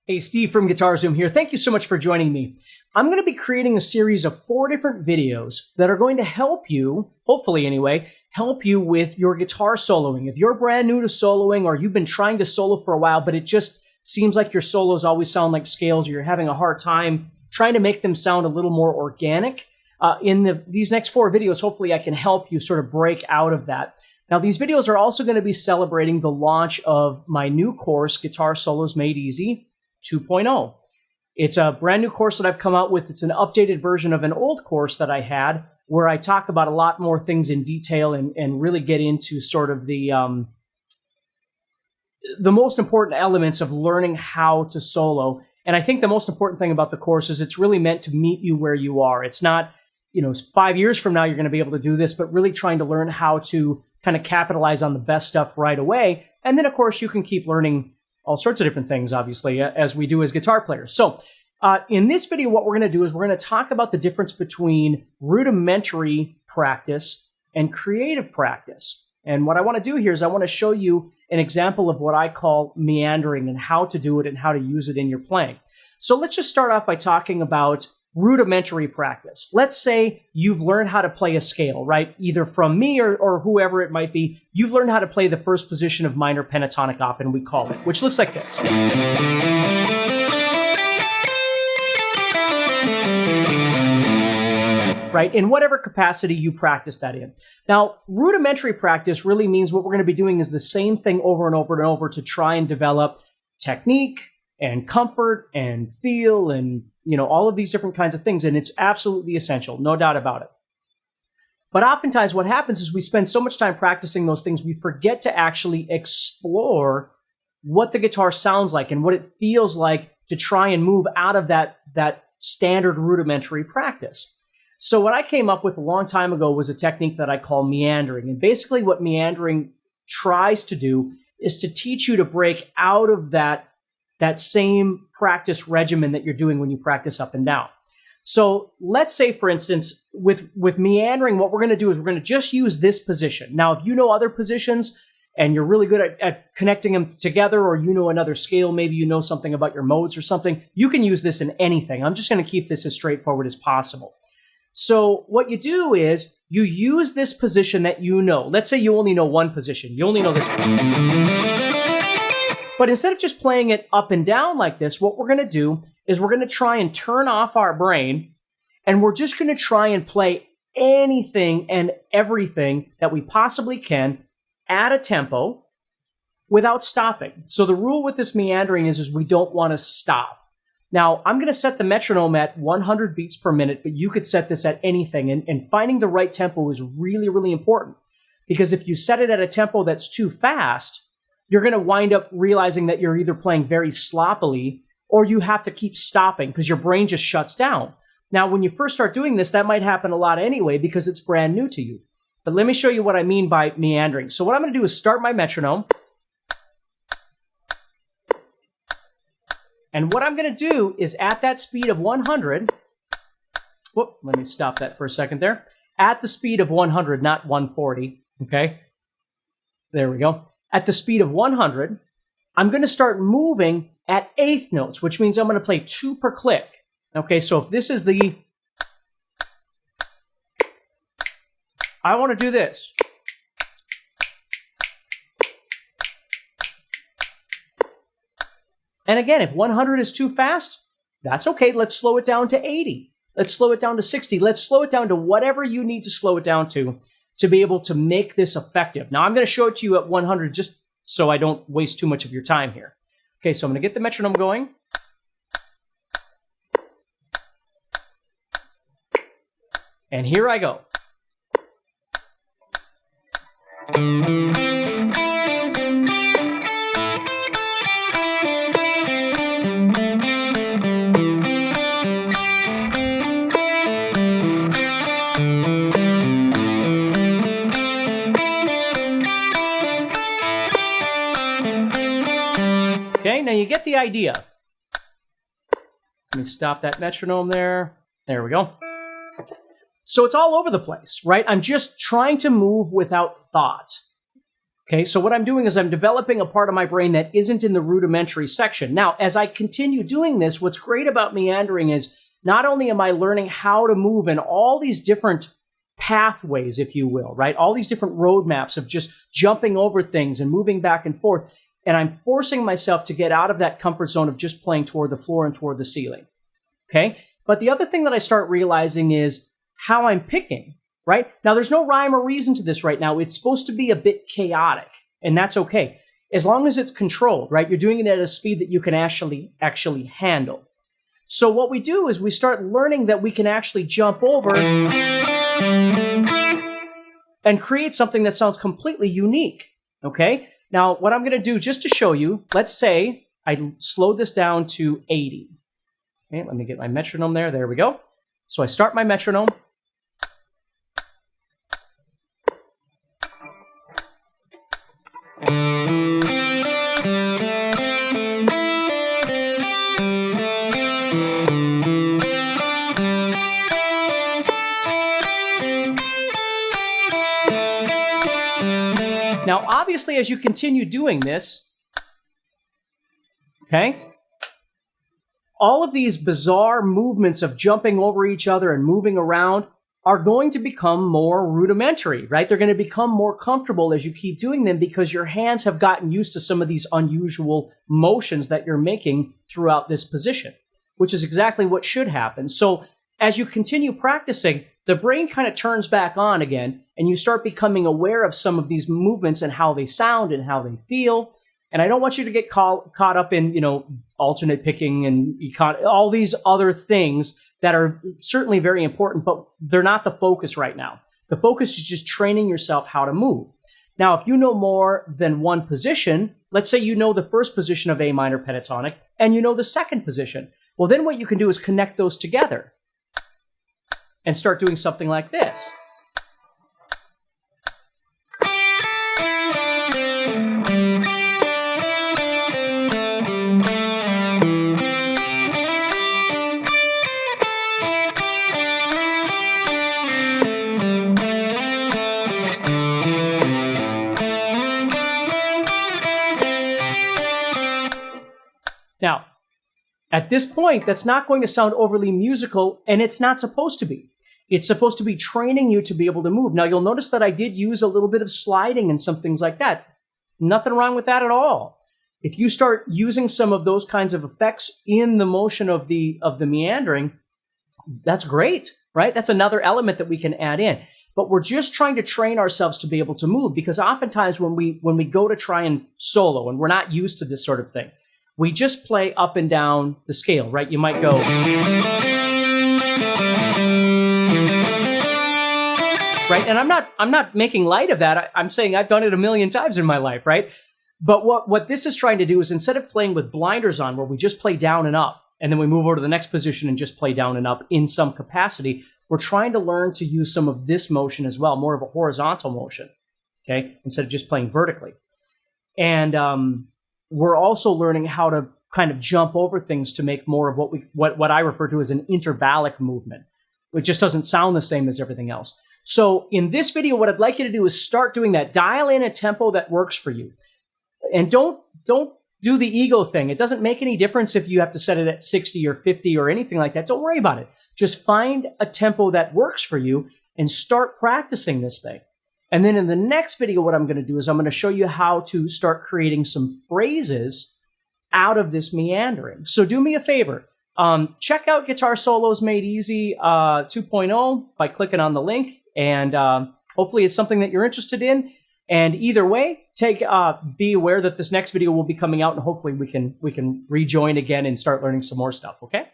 Hey, Steve from GuitarZoom here. Thank you so much for joining me. I'm going to be creating a series of 4 different videos that are going to help you, hopefully anyway, help you with your guitar soloing. If you're brand new to soloing or you've been trying to solo for a while, but it just seems like your solos always sound like scales or you're having a hard time trying to make them sound a little more organic, these next 4 videos, hopefully I can help you sort of break out of that. Now, these videos are also going to be celebrating the launch of my new course, Guitar Solos Made Easy 2.0. It's a brand new course that I've come out with. It's an updated version of an old course that I had where I talk about a lot more things in detail and really get into sort of the most important elements of learning how to solo. And I think the most important thing about the course is it's really meant to meet you where you are. It's not, 5 years from now you're going to be able to do this, but really trying to learn how to kind of capitalize on the best stuff right away. And then, of course, you can keep learning all sorts of different things, obviously, as we do as guitar players. So in this video, what we're going to do is we're going to talk about the difference between rudimentary practice and creative practice. And what I want to do here is I want to show you an example of what I call meandering and how to do it and how to use it in your playing. So let's just start off by talking about rudimentary practice. Let's say you've learned how to play a scale, right? Either from me or whoever it might be. You've learned how to play the first position of minor pentatonic, often we call it, which looks like this. Right? In whatever capacity you practice that in. Now, rudimentary practice really means what we're going to be doing is the same thing over and over and over to try and develop technique and comfort and feel and all of these different kinds of things. And it's absolutely essential, no doubt about it. But oftentimes what happens is we spend so much time practicing those things, we forget to actually explore what the guitar sounds like and what it feels like to try and move out of that standard rudimentary practice. So what I came up with a long time ago was a technique that I call meandering. And basically what meandering tries to do is to teach you to break out of that same practice regimen that you're doing when you practice up and down. So let's say, for instance, with meandering, what we're going to do is we're going to just use this position. Now, if you know other positions and you're really good at connecting them together, or you know another scale, maybe you know something about your modes or something, you can use this in anything. I'm just going to keep this as straightforward as possible. So what you do is you use this position that you know. Let's say you only know one position. You only know this one. But instead of just playing it up and down like this, what we're going to do is we're going to try and turn off our brain, and we're just going to try and play anything and everything that we possibly can at a tempo without stopping. So the rule with this meandering is we don't want to stop. Now, I'm going to set the metronome at 100 beats per minute, but you could set this at anything. And finding the right tempo is really, really important. Because if you set it at a tempo that's too fast, you're going to wind up realizing that you're either playing very sloppily or you have to keep stopping because your brain just shuts down. Now, when you first start doing this, that might happen a lot anyway because it's brand new to you. But let me show you what I mean by meandering. So what I'm going to do is start my metronome. And what I'm going to do is at that speed of 100, let me stop that for a second there. At the speed of 100, not 140, okay? There we go. At the speed of 100, I'm going to start moving at eighth notes, which means I'm going to play 2 per click. Okay, so if this is I want to do this. And again, if 100 is too fast, that's okay. Let's slow it down to 80. Let's slow it down to 60. Let's slow it down to whatever you need to slow it down to be able to make this effective. Now, I'm going to show it to you at 100 just so I don't waste too much of your time here. Okay, so I'm going to get the metronome going. And here I go. Okay, now you get the idea. Let me stop that metronome there. There we go. So it's all over the place, right? I'm just trying to move without thought. Okay, so what I'm doing is I'm developing a part of my brain that isn't in the rudimentary section. Now, as I continue doing this, what's great about meandering is not only am I learning how to move in all these different pathways, if you will, right? All these different roadmaps of just jumping over things and moving back and forth. And I'm forcing myself to get out of that comfort zone of just playing toward the floor and toward the ceiling. Okay? But the other thing that I start realizing is how I'm picking. Right? Now, there's no rhyme or reason to this right now. It's supposed to be a bit chaotic, and that's okay. As long as it's controlled, right? You're doing it at a speed that you can actually handle. So what we do is we start learning that we can actually jump over and create something that sounds completely unique, okay? Now, what I'm going to do just to show you, let's say I slowed this down to 80. Okay, let me get my metronome there. There we go. So I start my metronome. Now, obviously, as you continue doing this, okay, all of these bizarre movements of jumping over each other and moving around are going to become more rudimentary, right? They're going to become more comfortable as you keep doing them because your hands have gotten used to some of these unusual motions that you're making throughout this position, which is exactly what should happen. So as you continue practicing, the brain kind of turns back on again, and you start becoming aware of some of these movements and how they sound and how they feel. And I don't want you to get caught up in, alternate picking and all these other things that are certainly very important, but they're not the focus right now. The focus is just training yourself how to move. Now, if you know more than one position, let's say you know the first position of A minor pentatonic and you know the second position. Well, then what you can do is connect those together and start doing something like this. Now, at this point, that's not going to sound overly musical, and it's not supposed to be. It's supposed to be training you to be able to move. Now, you'll notice that I did use a little bit of sliding and some things like that. Nothing wrong with that at all. If you start using some of those kinds of effects in the motion of the meandering, that's great, right? That's another element that we can add in. But we're just trying to train ourselves to be able to move, because oftentimes when we go to try and solo, and we're not used to this sort of thing, we just play up and down the scale, right? You might go, right? And I'm not making light of that. I'm saying I've done it a million times in my life, right? But what this is trying to do is, instead of playing with blinders on, where we just play down and up, and then we move over to the next position and just play down and up in some capacity, we're trying to learn to use some of this motion as well, more of a horizontal motion, okay? Instead of just playing vertically. And we're also learning how to kind of jump over things to make more of what I refer to as an intervallic movement. It just doesn't sound the same as everything else. So in this video, what I'd like you to do is start doing that. Dial in a tempo that works for you. And don't do the ego thing. It doesn't make any difference if you have to set it at 60 or 50 or anything like that. Don't worry about it. Just find a tempo that works for you and start practicing this thing. And then in the next video, what I'm going to do is I'm going to show you how to start creating some phrases out of this meandering. So do me a favor. Check out Guitar Solos Made Easy 2.0 by clicking on the link. And hopefully it's something that you're interested in. And either way, be aware that this next video will be coming out, and hopefully we can rejoin again and start learning some more stuff, okay?